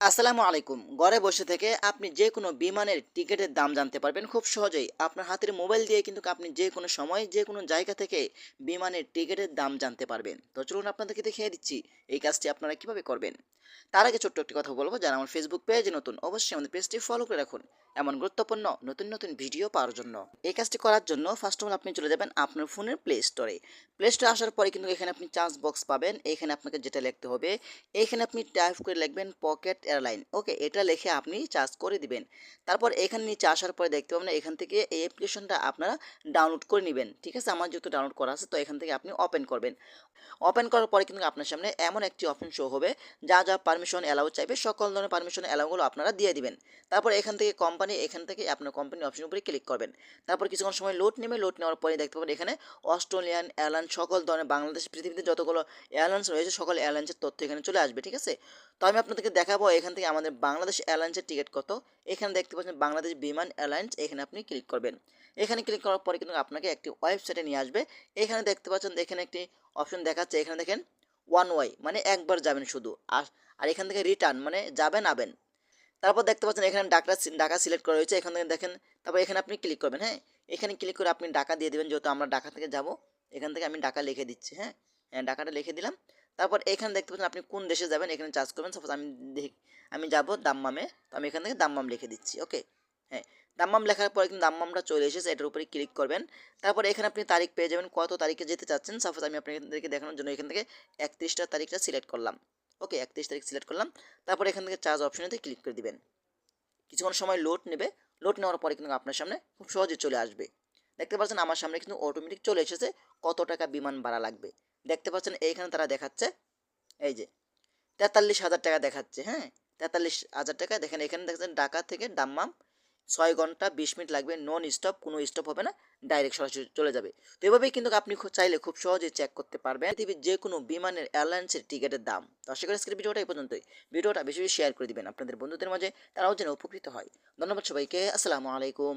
আসসালামু আলাইকুম। ঘরে বসে থেকে আপনি যে কোনো বিমানের টিকেটের দাম জানতে পারবেন খুব সহজেই। আপনার হাতের মোবাইল দিয়ে কিন্তু আপনি যে কোনো সময় যে কোনো জায়গা থেকে বিমানের টিকেটের দাম জানতে পারবেন। তো চলুন আপনাদেরকে দেখিয়ে দিচ্ছি এই কাজটি আপনারা কিভাবে করবেন। তার আগে ছোট্ট একটি কথা বলবো, যারা আমার ফেসবুক পেজে নতুন অবশ্যই আমাদের পেজটি ফলো করে রাখুন এমন গুরুত্বপূর্ণ নতুন নতুন ভিডিও পাওয়ার জন্য। এই কাজটি করার জন্য ফার্স্ট অফ অল আপনি চলে যাবেন আপনার ফোনের প্লে স্টোরে। প্লে স্টোরে আসার পরে কিন্তু এখানে আপনি চার্জ বক্স পাবেন। এখানে আপনাকে যেটা লিখতে হবে, এখানে আপনি টাইপ করে লিখবেন পকেট এয়ারলাইন। ওকে, এটা লিখে আপনি চার্জ করে দিবেন। তারপর এখানে নিচে আসার পরে দেখতে পাবেন এখান থেকে এই অ্যাপ্লিকেশনটা আপনারা ডাউনলোড করে নেবেন। ঠিক আছে, আমার যেহেতু ডাউনলোড করা আছে তো এখান থেকে আপনি ওপেন করবেন। ওপেন করার পরে কিন্তু আপনার সামনে এমন একটি অপশন শো হবে, যা যা পারমিশন অ্যালাউ চাইবে সকল ধরনের পারমিশন অ্যালাউগুলো আপনারা দিয়ে দিবেন। তারপর এখান থেকে কোম্পানি, এখান থেকে আপনার কোম্পানি অপশন উপরে ক্লিক করবেন। তারপর কিছুক্ষণ সময় লোড নেবে, লোড নেওয়ার পরে দেখতে পাবেন এখানে অস্ট্রেলিয়ান এয়ারলাইন সকল ধরনের বাংলাদেশ পৃথিবীতে যতগুলো এয়ারলাইন্স রয়েছে সকল এয়ারলাইন্সের তথ্য এখানে চলে আসবে। ঠিক আছে, তো আমি আপনাদেরকে দেখাবো এখান থেকে আমাদের বাংলাদেশ এয়ারলাইন্সের টিকিট কত। এখানে দেখতে পাচ্ছেন বাংলাদেশ বিমান এয়ারলাইন্স, এখানে আপনি ক্লিক করবেন। এখানে ক্লিক করার পরে কিন্তু আপনাকে একটি ওয়েবসাইটে নিয়ে আসবে। এখানে দেখতে পাচ্ছেন এখানে একটি অপশন দেখাচ্ছে, এখানে দেখেন ওয়ান ওয়াই মানে একবার যাবেন শুধু, আর আর এখান থেকে রিটার্ন মানে যাবেন আবেন। তারপর দেখতে পাচ্ছেন এখানে ঢাকা সিলেক্ট করা হয়েছে, এখান থেকে দেখেন। তারপর এখানে আপনি ক্লিক করবেন। হ্যাঁ, এখানে ক্লিক করে আপনি ঢাকা দিয়ে দেবেন, যেহেতু আমরা ঢাকা থেকে যাব। এখান থেকে আমি ঢাকা লিখে দিচ্ছি। হ্যাঁ, হ্যাঁ, ঢাকাটা লিখে দিলাম। তারপর এখানে দেখতে পাচ্ছেন আপনি কোন দেশে যাবেন, এখানে চার্জ করবেন। সাপোজ আমি যাব দাম্মামে, তো আমি এখান থেকে দাম্মাম লিখে দিচ্ছি। ওকে, হ্যাঁ, দাম্মাম লেখার পরে কিন্তু দাম্মামটা চলে এসেছে, এটার উপরে ক্লিক করবেন। তারপর এখানে আপনি তারিখ পেয়ে যাবেন, কত তারিখে যেতে চাচ্ছেন। সাপোজ আমি আপনাদেরকে দেখানোর জন্য এখান থেকে 31টা তারিখটা সিলেক্ট করলাম। ওকে, 31 তারিখ সিলেক্ট করলাম। তারপর এখান থেকে চার্জ অপশনেতে ক্লিক করে দিবেন। কিছুক্ষণ সময় লোড নেবে, লোড নেওয়ার পরে কিন্তু আপনার সামনে খুব সহজে চলে আসবে। দেখতে পাচ্ছেন আমার সামনে কিন্তু অটোমেটিক চলে এসেছে কত টাকা বিমান ভাড়া লাগবে। দেখতে পাচ্ছেন এইখানে তারা দেখাচ্ছে, এই যে 43,000 টাকা দেখাচ্ছে। হ্যাঁ, 43,000 টাকা দেখেন। এখানে দেখছেন ঢাকা থেকে দাম্মাম 6 ঘন্টা 20 মিনিট লাগবে, নন স্টপ, কোনো স্টপ হবে না, ডাইরেক্ট সরাসরি চলে যাবে। তো এভাবেই কিন্তু আপনি চাইলে খুব সহজেই চেক করতে পারবেন পৃথিবীর যে কোনো বিমানের এয়ারলাইন্সের টিকিটের দাম। তো আশা করি আজকের ভিডিওটা এই পর্যন্তই। ভিডিওটা বেশি বেশি শেয়ার করে দিবেন আপনাদের বন্ধুদের মাঝে, তারাও যেন উপকৃত হয়। ধন্যবাদ সবাইকে। আসসালামু আলাইকুম।